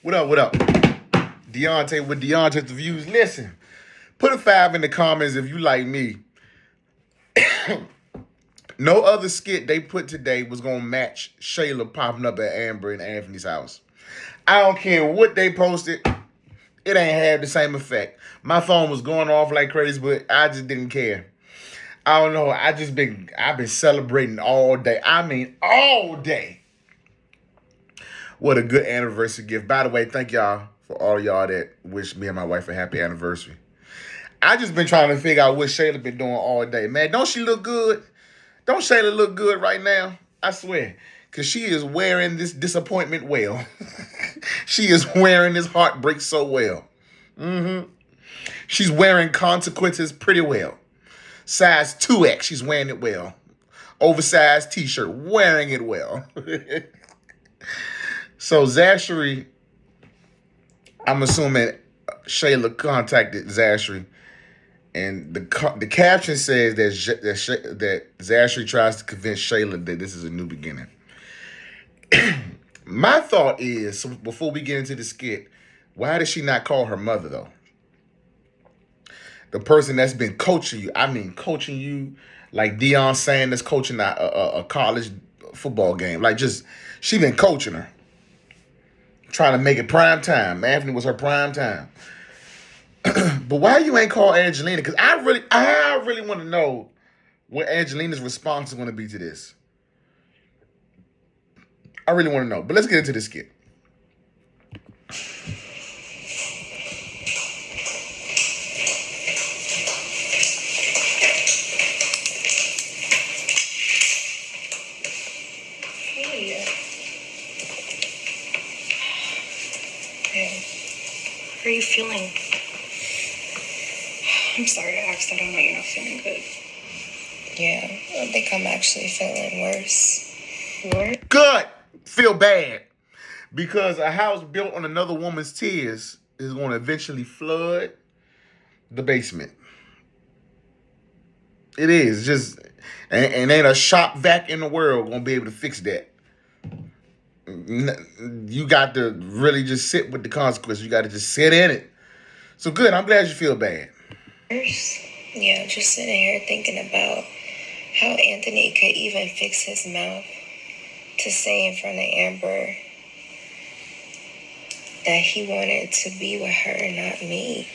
What up? What up? Deontay with Deontay's Views. Listen, put a 5 in the comments if you like me. No other skit they put today was gonna match Shayla popping up at Amber and Anthony's house. I don't care what they posted. It ain't had the same effect. My phone was going off like crazy, but I just didn't care. I don't know. I've been celebrating all day. I mean, all day. What a good anniversary gift. By the way, thank y'all for all y'all that wish me and my wife a happy anniversary. I just been trying to figure out what Shayla been doing all day. Man, don't she look good? Don't Shayla look good right now? I swear. Because she is wearing this disappointment well. She is wearing this heartbreak so well. She's wearing consequences pretty well. Size 2X, she's wearing it well. Oversized t-shirt, wearing it well. So Zashery, I'm assuming Shayla contacted Zashery, and the caption says that Zashery tries to convince Shayla that this is a new beginning. My thought is, so before we get into the skit, why does she not call her mother though? The person that's been coaching you. I mean, coaching you like Deion Sanders coaching a college football game. Like she been coaching her. Trying to make it prime time. Anthony was her prime time. But why you ain't call Angelina? Because I really want to know what Angelina's response is going to be to this. I really want to know. But let's get into the skit. How are you feeling? I'm sorry to ask that. I know you're not feeling good. Yeah, I think I'm actually feeling worse. What? Good. Feel bad. Because a house built on another woman's tears is going to eventually flood the basement. It is. Just and ain't a shop vac in the world going to be able to fix that. You got to really just sit with the consequences. You got to just sit in it. So good. I'm glad you feel bad. Yeah, just sitting here thinking about how Anthony could even fix his mouth to say in front of Amber that he wanted to be with her and not me.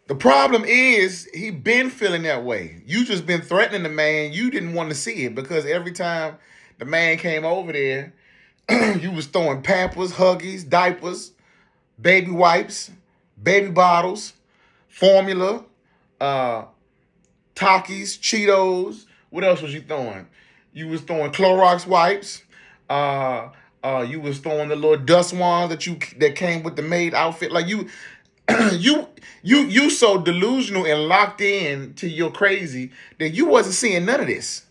The problem is he been feeling that way. You just been threatening the man. You didn't want to see it because every time the man came over there, you was throwing Pampers, Huggies, diapers, baby wipes, baby bottles, formula, Takis, Cheetos. What else was you throwing? You was throwing Clorox wipes. You was throwing the little dust wands that came with the maid outfit. Like you so delusional and locked in to your crazy that you wasn't seeing none of this.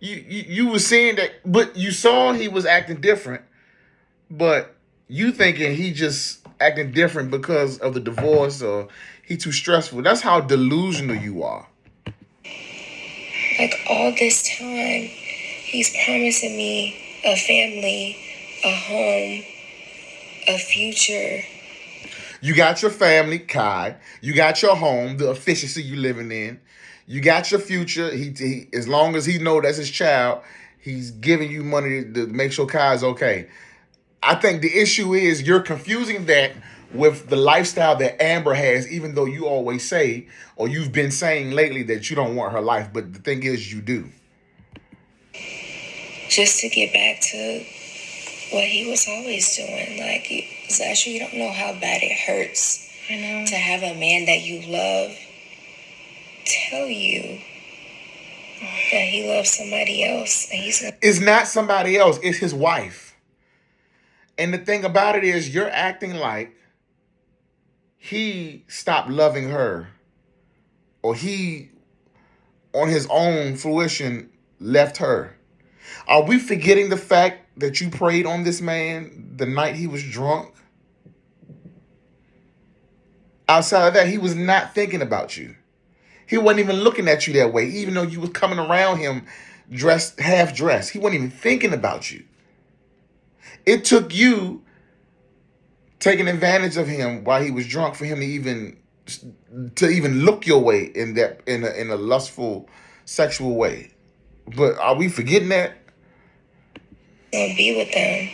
You was seeing that, but you saw he was acting different, but you thinking he just acting different because of the divorce or he too stressful. That's how delusional you are. Like all this time, he's promising me a family, a home, a future. You got your family, Kai. You got your home, the efficiency you living in. You got your future. He as long as he know that's his child, he's giving you money to make sure Kai's okay. I think the issue is you're confusing that with the lifestyle that Amber has, even though you always say, or you've been saying lately that you don't want her life. But the thing is, you do. Just to get back to what he was always doing. Like, Zashery, you don't know how bad it hurts. I know. To have a man that you love tell you that he loves somebody else. And It's not somebody else. It's his wife. And the thing about it is you're acting like he stopped loving her or he, on his own fruition, left her. Are we forgetting the fact that you prayed on this man the night he was drunk? Outside of that, he was not thinking about you. He wasn't even looking at you that way, even though you was coming around him half dressed. He wasn't even thinking about you. It took you taking advantage of him while he was drunk for him to even look your way in a lustful, sexual way. But are we forgetting that? I'll be with them.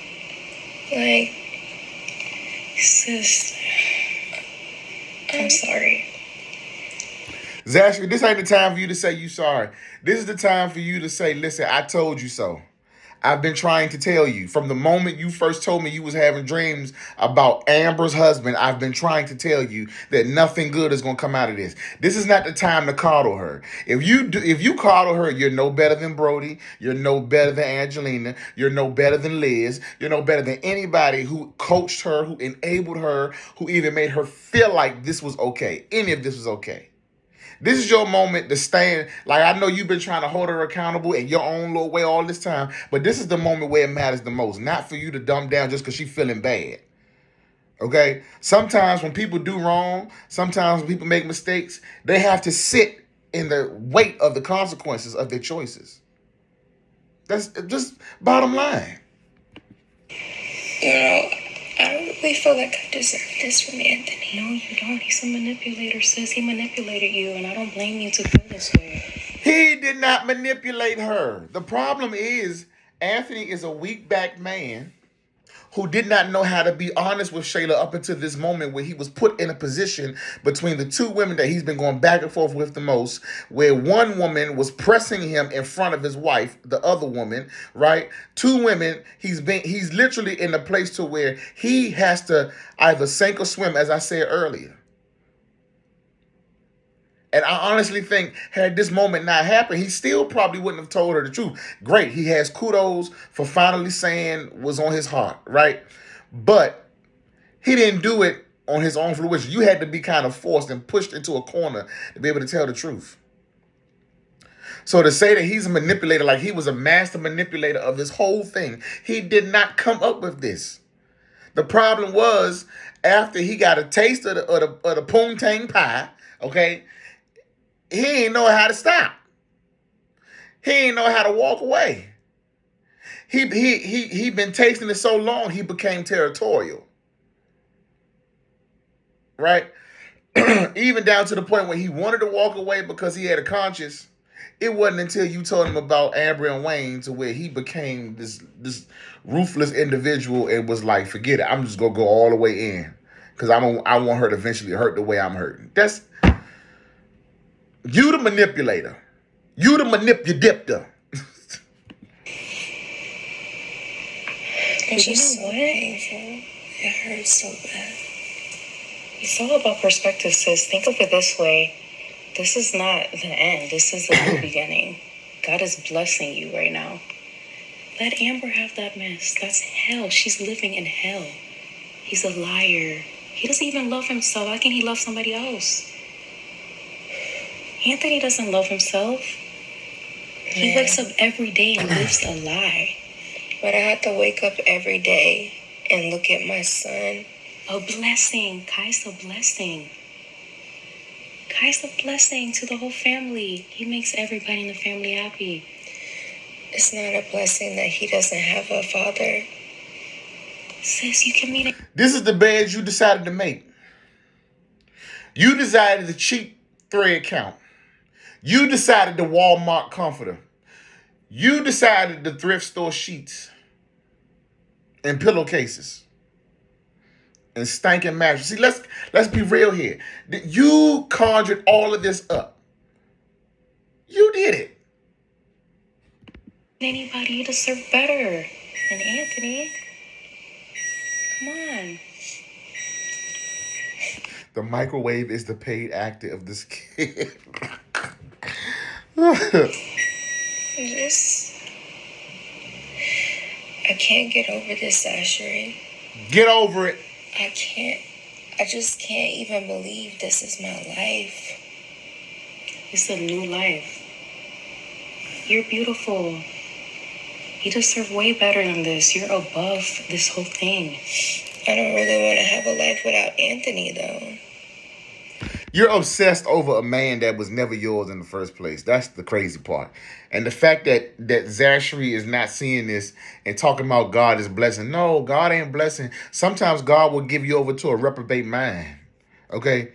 Like, sis, I'm sorry. Zashery, this ain't the time for you to say you sorry. This is the time for you to say, listen, I told you so. I've been trying to tell you from the moment you first told me you was having dreams about Amber's husband. I've been trying to tell you that nothing good is gonna come out of this. This is not the time to coddle her. If you coddle her, you're no better than Brody. You're no better than Angelina. You're no better than Liz. You're no better than anybody who coached her, who enabled her, who even made her feel like this was okay. Any of this was okay. This is your moment to stand. Like, I know you've been trying to hold her accountable in your own little way all this time, but this is the moment where it matters the most. Not for you to dumb down just because she's feeling bad. Okay? Sometimes when people do wrong, sometimes when people make mistakes, they have to sit in the weight of the consequences of their choices. That's just bottom line. You know, I really feel like I deserve this from Anthony. No, you don't. He's a manipulator, sis. He manipulated you, and I don't blame you to feel this way. He did not manipulate her. The problem is, Anthony is a weak-backed man who did not know how to be honest with Shayla up until this moment where he was put in a position between the two women that he's been going back and forth with the most, where one woman was pressing him in front of his wife, the other woman, right? Two women, he's literally in a place to where he has to either sink or swim, as I said earlier. And I honestly think had this moment not happened, he still probably wouldn't have told her the truth. Great. He has kudos for finally saying what's on his heart, right? But he didn't do it on his own fruition. You had to be kind of forced and pushed into a corner to be able to tell the truth. So to say that he's a manipulator, like he was a master manipulator of this whole thing, he did not come up with this. The problem was after he got a taste of the poontang pie, okay, he ain't know how to stop. He ain't know how to walk away. He been tasting it so long, he became territorial. Right? Even down to the point where he wanted to walk away because he had a conscience. It wasn't until you told him about Amber and Wayne to where he became this ruthless individual and was like, forget it. I'm just gonna go all the way in. Because I want her to eventually hurt the way I'm hurting. That's you the manipulator. You the manipulator. And she's so painful. It hurts so bad. It's all about perspective, sis. Think of it this way. This is not the end. This is the new beginning. God is blessing you right now. Let Amber have that mess. That's hell. She's living in hell. He's a liar. He doesn't even love himself. How can he love somebody else? Anthony doesn't love himself. He wakes up every day and lives a lie. But I have to wake up every day and look at my son. A blessing. Kai's a blessing. Kai's a blessing to the whole family. He makes everybody in the family happy. It's not a blessing that he doesn't have a father. Sis, you can meet it. This is the bed you decided to make. You decided the cheap thread count. You decided the Walmart comforter. You decided the thrift store sheets and pillowcases and stinking mattresses. See, let's be real here. You conjured all of this up. You did it. Anybody, you deserve better than Anthony. Come on. The microwave is the paid actor of this kid. I can't get over this, Zashery. Get over it. I can't. I just can't even believe this is my life. It's a new life. You're beautiful. You deserve way better than this. You're above this whole thing. I don't really want to have a life without Anthony, though. You're obsessed over a man that was never yours in the first place. That's the crazy part. And the fact that Zashery is not seeing this and talking about God is blessing. No, God ain't blessing. Sometimes God will give you over to a reprobate mind. Okay?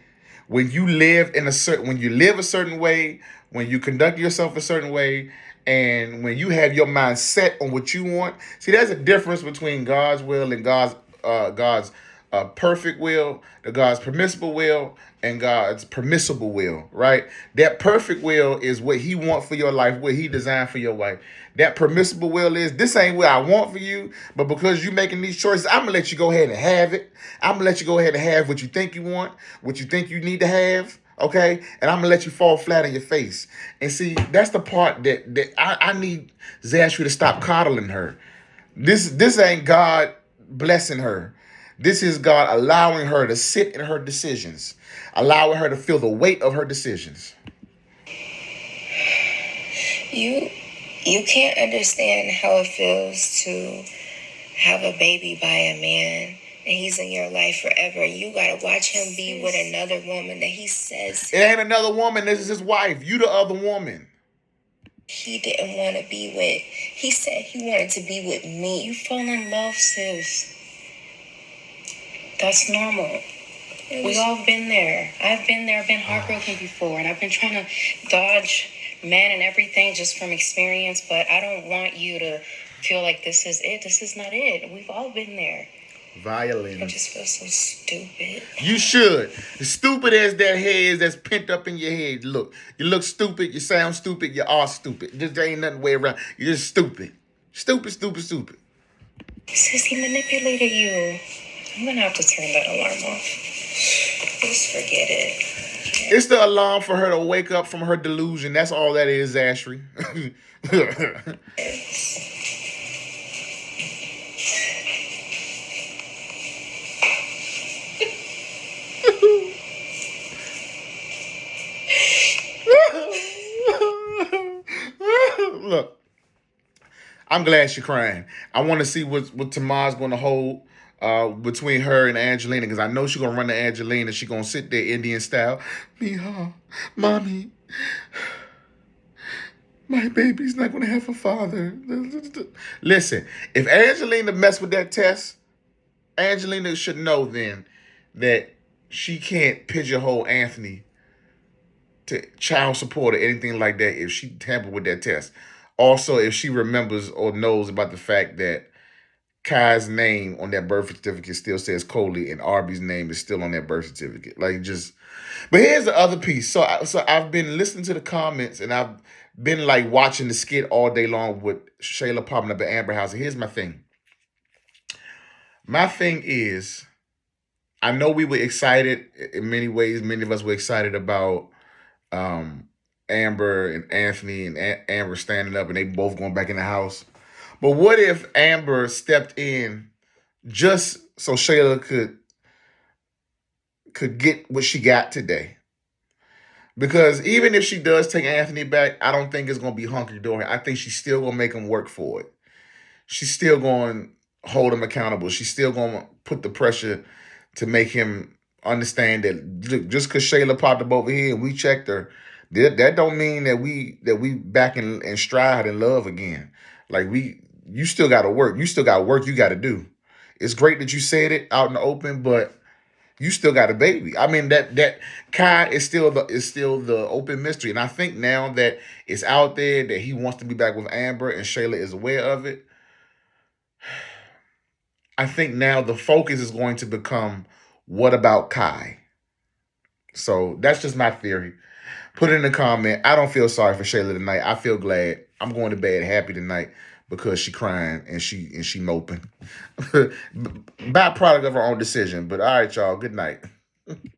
When you live a certain way, when you conduct yourself a certain way, and when you have your mind set on what you want. See, there's a difference between God's will and God's perfect will, the God's permissible will, and God's permissible will, right? That perfect will is what He wants for your life, what He designed for your life. That permissible will is this ain't what I want for you, but because you're making these choices, I'm gonna let you go ahead and have it. I'm gonna let you go ahead and have what you think you want, what you think you need to have. Okay, and I'm gonna let you fall flat on your face. And see, that's the part that I need Zashery to stop coddling her. This ain't God blessing her. This is God allowing her to sit in her decisions, allowing her to feel the weight of her decisions. You you can't understand how it feels to have a baby by a man and he's in your life forever. You gotta watch him be with another woman that he says It ain't another woman. This is his wife. You the other woman. he didn't want to be with. He said he wanted to be with me. You fall in love, sis. That's normal. We all been there. I've been there, been heartbroken before, and I've been trying to dodge man and everything just from experience, but I don't want you to feel like this is it. This is not it. We've all been there. I Violence. just feel so stupid. You should. As stupid as that hair is that's pent up in your head. Look, you look stupid, you sound stupid, you are stupid. There ain't nothing way around. You're just stupid. Stupid, stupid, stupid. Sis, he manipulated you. I'm gonna have to turn that alarm off. Just forget it. It's the alarm for her to wake up from her delusion. That's all that is, Zashery. Look, I'm glad she's crying. I want to see what Tamar's going to hold between her and Angelina, because I know she's going to run to Angelina. She's going to sit there Indian style. Mija, mommy, my baby's not going to have a father. Listen, if Angelina messed with that test, Angelina should know then that she can't pigeonhole Anthony to child support or anything like that if she tampered with that test. Also, if she remembers or knows about the fact that Kai's name on that birth certificate still says Coley and Arby's name is still on that birth certificate. Like, just, but here's the other piece. So I've been listening to the comments and I've been like watching the skit all day long with Shayla popping up at Amber House. And here's my thing. My thing is, I know we were excited in many ways. Many of us were excited about Amber and Anthony and Amber standing up and they both going back in the house. But what if Amber stepped in just so Shayla could get what she got today? Because even if she does take Anthony back, I don't think it's going to be hunky-dory. I think she's still going to make him work for it. She's still going to hold him accountable. She's still going to put the pressure to make him understand that just because Shayla popped up over here and we checked her, that don't mean that we back in stride and love again. Like, you still got to work. You still got work you got to do. It's great that you said it out in the open, but you still got a baby. I mean, that Kai is still the open mystery. And I think now that it's out there that he wants to be back with Amber and Shayla is aware of it, I think now the focus is going to become, what about Kai? So that's just my theory. Put it in the comment. I don't feel sorry for Shayla tonight. I feel glad. I'm going to bed happy tonight because she crying and she moping. Byproduct of her own decision. But all right, y'all. Good night.